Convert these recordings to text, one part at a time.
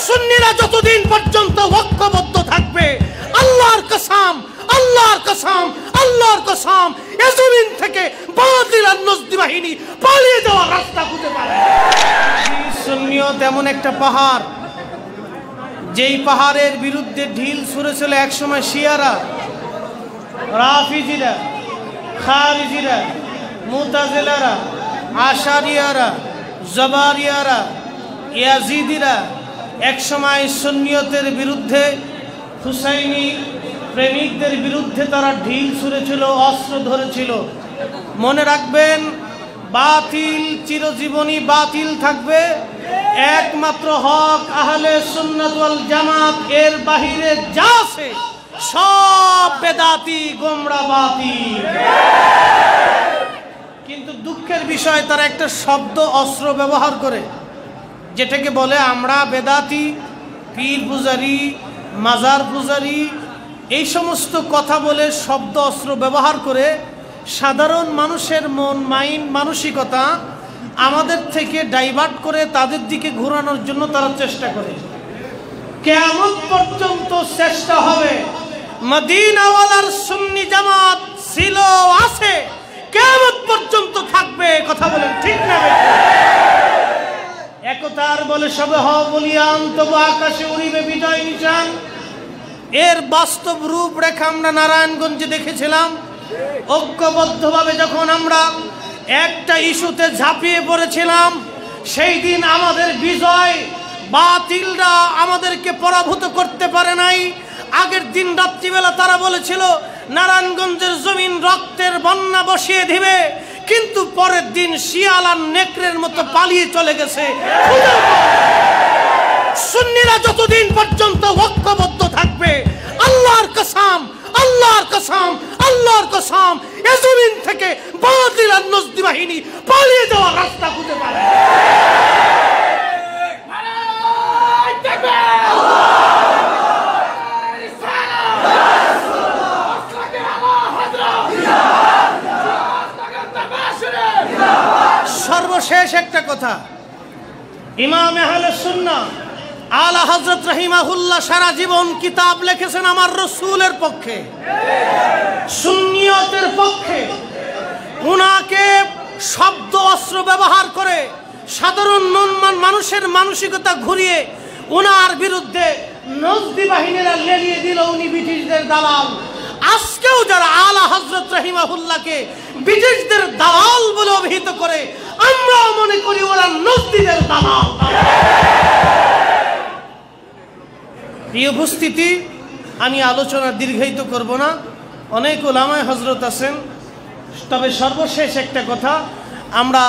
সুন্নিরা যতদিন পর্যন্ত ঐক্যবদ্ধ থাকবে, আল্লাহর কসম, আল্লাহর কসম, আল্লাহর কসম, এ জমিন থেকে বাতিল আর নজদি বাহিনী পালিয়ে যাওয়ার রাস্তা খুঁজে পাবে। সুন্নিয়ত এমন একটা পাহাড়, যেই পাহাড়ের বিরুদ্ধে ঢিল ছুঁড়েছিল একসময় শিয়ারা, রাফিজিরা, খারিজিরা, মুতাজিলারা, আশারিয়ারা, জবারিয়ারা, ইয়াজিদিরা একসময় সুন্নিয়তের বিরুদ্ধে, হুসাইনি প্রেমিকদের বিরুদ্ধে তারা ঢিল ছুঁড়েছিল, অস্ত্র ধরেছিল। মনে রাখবেন, বাতিল চিরজীবনী বাতিল থাকবে, একমাত্র হক আহলে সুন্নাত ওয়াল জামাত, এর বাহিরে যা আছে সব বেদাতি গোমরা বাতিল। কিন্তু দুঃখের বিষয়, তারা একটা শব্দ অস্ত্র ব্যবহার করে, যেটাকে বলে আমরা বেদাতি, পীর পূজারি, মাজার পূজারি, এই সমস্ত কথা বলে শব্দ অস্ত্র ব্যবহার করে সাধারণ মানুষের মন মানসিকতা আমাদের থেকে ডাইভার্ট করে তাদের দিকে ঘোরানোর জন্য তারা চেষ্টা করে। কিয়ামত পর্যন্ত চেষ্টা হবে। মদিনাওয়ালার সুন্নি জামাত ছিল, আছে, কিয়ামত পর্যন্ত থাকবে। কথা বলেন ঠিক না? একতার বলে সবে হও বলিয়ান, তবু আকাশে উড়িবে বিজয় নিশান। এর বাস্তব রূপরেখা আমরা নারায়ণগঞ্জে দেখেছিলাম। ঐক্যবদ্ধভাবে যখন আমরা একটা ইস্যুতে ঝাঁপিয়ে পড়েছিলাম, সেই দিন আমাদের বিজয়, বাতিলরা আমাদেরকে পরাভূত করতে পারে নাই। আগের দিন রাত্রিবেলা তারা বলেছিল নারায়ণগঞ্জের জমিন রক্তের বন্যা বসিয়ে দিবে, কিন্তু পরের দিন শিয়াল আর নেকড়ের মতো পালিয়ে চলে গেছে। সুন্নিরা যতদিন পর্যন্ত ঐক্যবদ্ধ থাকবে, আল্লাহর কসম, আল্লাহর কসম, আল্লাহর কসম, এ জমিন থেকে বাতিল আর নজদি বাহিনী পালিয়ে যাওয়ার রাস্তা খুঁজে পাবে। সর্বশেষ একটা কথা, ইমাম আহলে সুন্নাহ আলা হযরত রাহিমাহুল্লাহ সারা জীবন কিতাব লিখেছেন আমার রাসূলের পক্ষে, সুন্নিয়তের পক্ষে। উনাকে শব্দ অস্ত্র ব্যবহার করে সাধারণ মানুষের মানসিকতা ঘুরিয়ে উনার বিরুদ্ধে নজদি বাহিনীরা লেলিয়ে দিল উনি ব্রিটিশদের দালাল। আজকেও যারা আলা হযরত রাহিমাহুল্লাহকে ব্রিটিশদের দালাল বলে অভিহিত করে, আমরাও মনে করি ওরা নজদিদের দালাল। এই উপস্থিতি, আমি আলোচনা দীর্ঘায়িত করব না, অনেক উলামায়ে হযরত আছেন। তবে সর্বশেষ একটা কথা, আমরা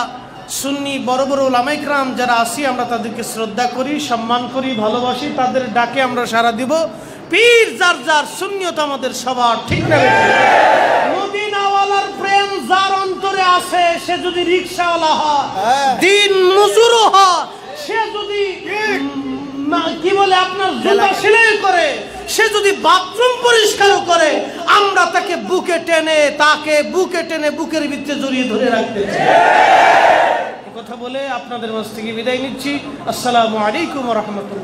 সুন্নি বড় বড় উলামায়ে কেরাম যারা আছি, আমরা তাদেরকে শ্রদ্ধা করি, সম্মান করি, ভালোবাসি, তাদের ডাকে আমরা সাড়া দিব। পীর যার যার, সুন্নিয়ত আমাদের সবার, ঠিক না? মদিনাওয়ালার প্রেম যার অন্তরে আছে, সে যদি রিকশাওয়ালা হয়, দিন মজুরও হয়, সে যদি কি বলে আপনার জুতা সেলাই করে, সে যদি বাথরুম পরিষ্কারও করে, আমরা তাকে বুকে টেনে বুকের ভিতরে জড়িয়ে ধরে রাখতে চাই। কথা বলে আপনাদের মাঝ থেকে বিদায় নিচ্ছি। আসসালামু আলাইকুম ওয়া রাহমাতুল্লাহ।